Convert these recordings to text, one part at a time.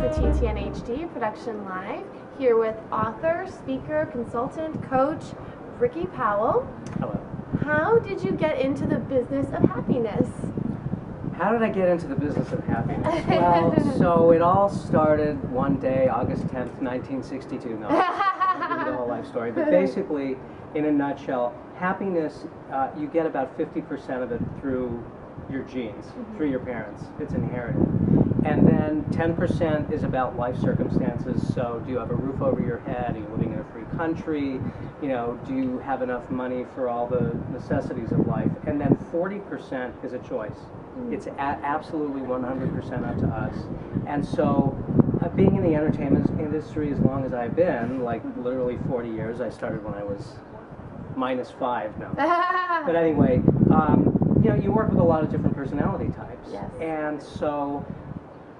to TTN-HD Production Live, here with author, speaker, consultant, coach, Ricky Powell. Hello. How did you get into the business of happiness? How did I get into the business of happiness? Well, so it all started one day, August 10th, 1962. No, I'll give you the whole life story. But basically, in a nutshell, happiness, you get about 50% of it through your genes, through your parents. It's inherited. And then 10% is about life circumstances. So do you have a roof over your head? Are you living in a free country? You know, do you have enough money for all the necessities of life? And then 40% is a choice. It's absolutely 100% up to us. And so being in the entertainment industry as long as I've been, like literally 40 years, I started when I was -5 now. But anyway, you know, you work with a lot of different personality types. Yes. And so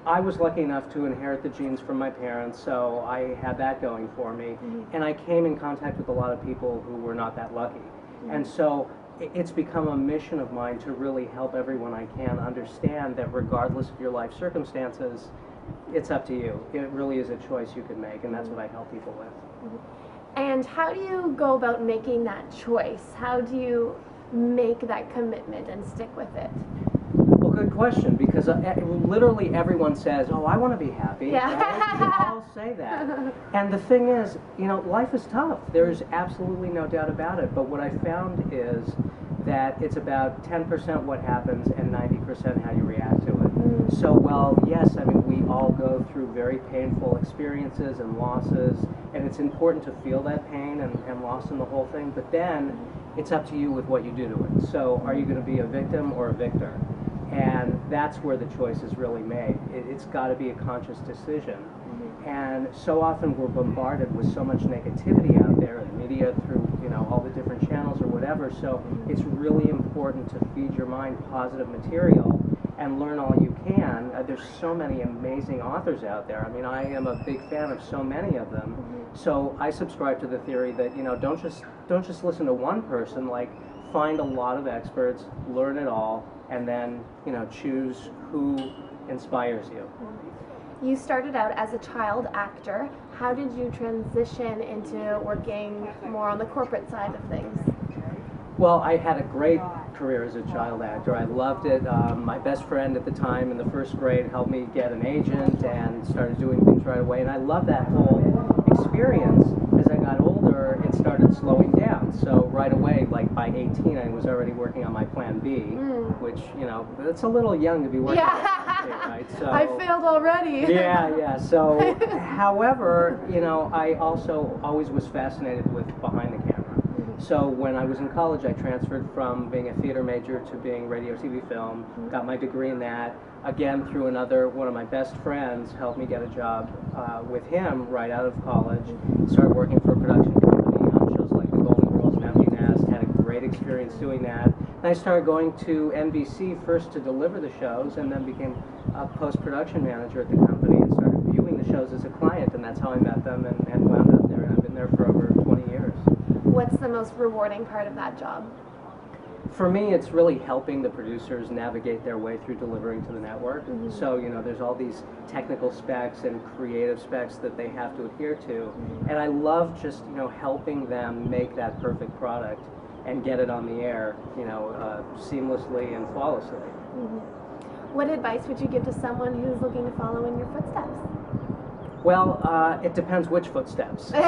I was lucky enough to inherit the genes from my parents, so I had that going for me. And I came in contact with a lot of people who were not that lucky. And so it's become a mission of mine to really help everyone I can understand that regardless of your life circumstances, it's up to you. It really is a choice you can make, and that's what I help people with. And how do you go about making that choice? How do you make that commitment and stick with it? Well, good question, because literally everyone says, oh, I want to be happy. Yeah. Right? They all say that. And the thing is, you know, life is tough. There's absolutely no doubt about it. But what I found is that it's about 10% what happens and 90% how you react to it. So, well, yes, I mean, we all go through very painful experiences and losses, and it's important to feel that pain and loss in the whole thing, but then it's up to you with what you do to it. So are you going to be a victim or a victor? And that's where the choice is really made. It's got to be a conscious decision. And so often we're bombarded with so much negativity out there in the media through, you know, all the different channels or whatever. So it's really important to feed your mind positive material and learn all you can. There's so many amazing authors out there. I mean, I am a big fan of so many of them. So I subscribe to the theory that, you know, don't just listen to one person. Like, find a lot of experts, learn it all, and then, you know, choose who inspires you. You started out as a child actor. How did you transition into working more on the corporate side of things? Well, I had a great career as a child actor. I loved it. My best friend at the time in the first grade helped me get an agent and started doing things right away. And I loved that whole experience. As I got older, it started slowing down. So right away, like by 18, I was already working on my plan B, which, you know, it's a little young to be working on plan B, right? So, I failed already. Yeah. So, however, you know, I also always was fascinated with behind the camera. So when I was in college, I transferred from being a theater major to being radio, TV, film, got my degree in that. Again, through one of my best friends helped me get a job with him right out of college. Started working for a production company on shows like The Golden Girls and Empty Nest. Had a great experience doing that. And I started going to NBC first to deliver the shows, and then became a post-production manager at the company and started viewing the shows as a client, and that's how I met them and wound up there. And I've been there for over 20 years. What's the most rewarding part of that job? For me, it's really helping the producers navigate their way through delivering to the network. So, you know, there's all these technical specs and creative specs that they have to adhere to. And I love just, you know, helping them make that perfect product and get it on the air, you know, seamlessly and flawlessly. What advice would you give to someone who's looking to follow in your footsteps? Well, it depends which footsteps. So,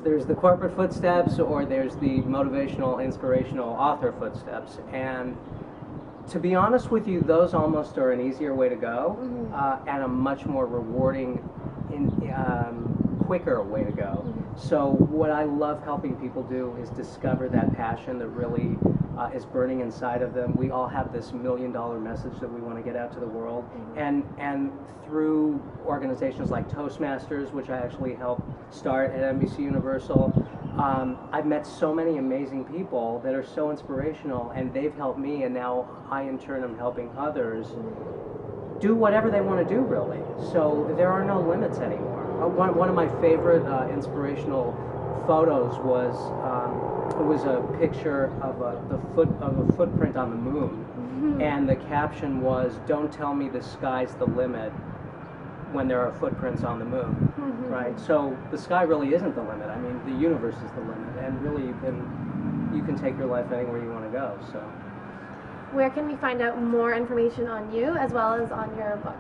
there's the corporate footsteps, or there's the motivational, inspirational author footsteps. And to be honest with you, those almost are an easier way to go, and a much more rewarding, quicker way to go. So what I love helping people do is discover that passion that really is burning inside of them. We all have this $1 million message that we want to get out to the world, and through organizations like Toastmasters, which I actually helped start at NBC Universal, I've met so many amazing people that are so inspirational, and they've helped me, and now I in turn am helping others do whatever they want to do, really. So there are no limits anymore. One of my favorite inspirational photos was it was a picture of a footprint on the moon, and the caption was, "Don't tell me the sky's the limit. when there are footprints on the moon, right? So the sky really isn't the limit. I mean, the universe is the limit, and really you can take your life anywhere you want to go. So, where can we find out more information on you as well as on your books?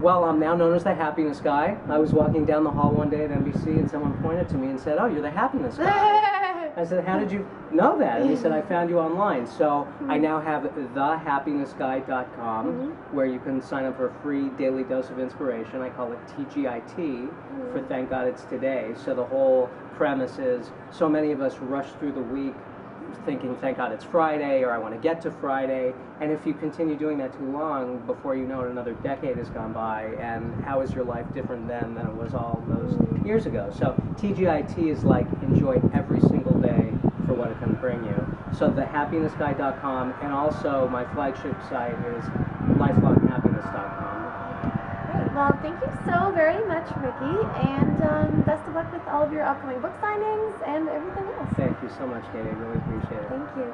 Well, I'm now known as the Happiness Guy. I was walking down the hall one day at NBC, and someone pointed to me and said, "Oh, you're the Happiness Guy." I said, "How did you know that?" And he said, "I found you online." So I now have thehappinessguy.com, where you can sign up for a free daily dose of inspiration. I call it TGIT for Thank God It's Today. So the whole premise is, so many of us rush through the week thinking, thank God it's Friday, or I want to get to Friday. And if you continue doing that too long, before you know it, another decade has gone by, and how is your life different then than it was all those years ago? So TGIT is like, enjoy every single day for what it can bring you. So thehappinessguy.com, and also my flagship site is lifelonghappiness.com. Great. Well, thank you so very much, Ricky, and best of luck with all of your upcoming book signings and everything else. Thank you so much, Katie. I really appreciate it. Thank you.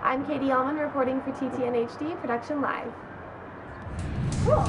I'm Katie Uhlmann reporting for TTN-HD Production Live. Cool.